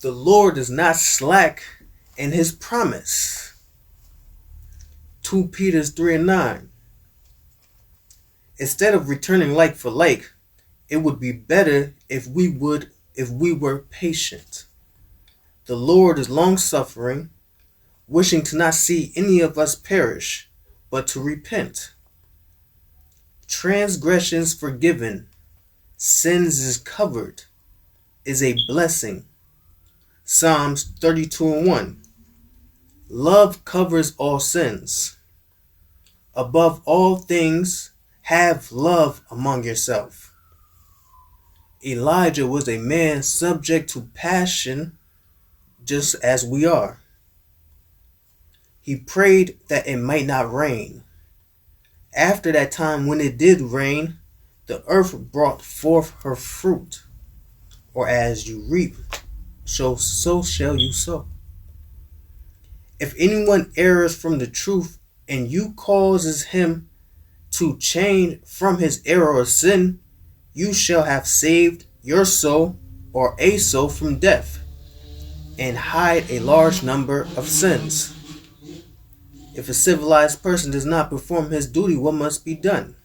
The Lord is not slack in his promise. 2 Peter 3:9. Instead of returning like for like, it would be better if we were patient. The Lord is long suffering, wishing to not see any of us perish, but to repent. Transgressions forgiven, sins is covered, is a blessing. Psalms 32:1. Love covers all sins. Above all things, have love among yourself. Elijah was a man subject to passion, just as we are. He prayed that it might not rain. After that time when it did rain, the earth brought forth her fruit. Or as you reap, so shall you sow. If anyone errs from the truth and you causes him to change from his error or sin, you shall have saved your soul or a soul from death, and hide a large number of sins. If a civilized person does not perform his duty, what must be done?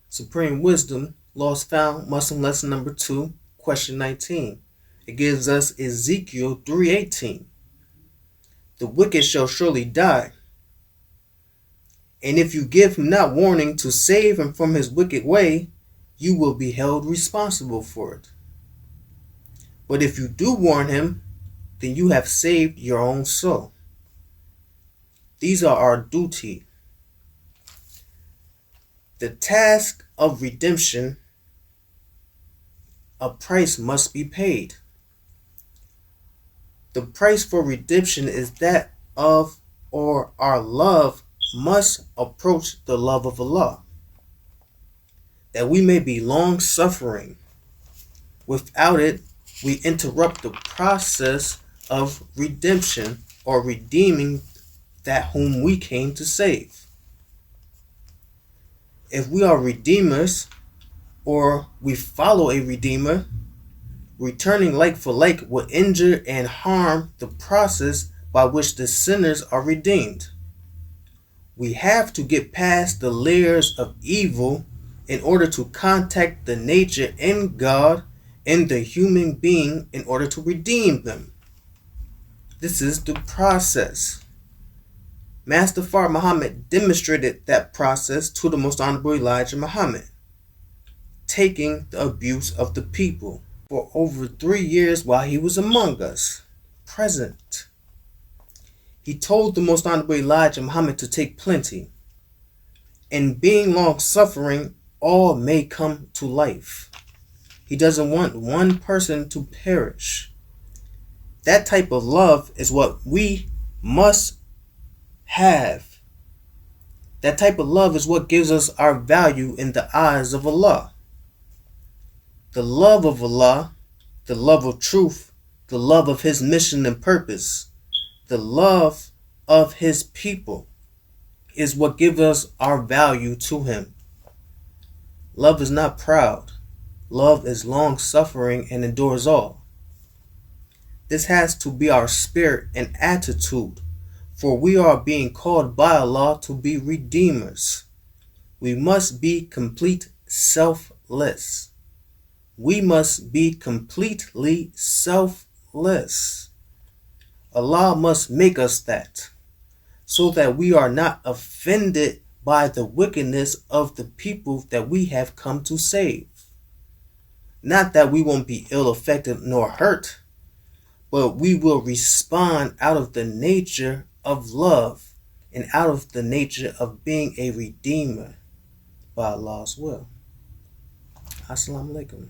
Supreme Wisdom, Lost Found, Muslim Lesson number 2, question 19. It gives us Ezekiel 3:18. The wicked shall surely die. And if you give him not warning to save him from his wicked way, you will be held responsible for it. But if you do warn him, then you have saved your own soul. These are our duty. The task of redemption, a price must be paid. The price for redemption is that of, or our love must approach the love of Allah, that we may be long suffering. Without it, we interrupt the process of redemption or redeeming that whom we came to save. If we are redeemers, or we follow a redeemer, returning like for like will injure and harm the process by which the sinners are redeemed. We have to get past the layers of evil in order to contact the nature in God and the human being in order to redeem them. This is the process. Master Fard Muhammad demonstrated that process to the Most Honorable Elijah Muhammad, taking the abuse of the people for over 3 years while he was among us, present. He told the Most Honorable Elijah Muhammad to take plenty. And being long-suffering, all may come to life. He doesn't want one person to perish. That type of love is what we must have. That type of love is what gives us our value in the eyes of Allah. The love of Allah, the love of truth, the love of his mission and purpose, the love of his people is what gives us our value to him. Love is not proud. Love is long-suffering and endures all. This has to be our spirit and attitude, for we are being called by Allah to be redeemers. We must be complete selfless. We must be completely selfless. Allah must make us that, so that we are not offended by the wickedness of the people that we have come to save. Not that we won't be ill affected nor hurt, but we will respond out of the nature of love and out of the nature of being a redeemer by Allah's will. Assalamu alaikum.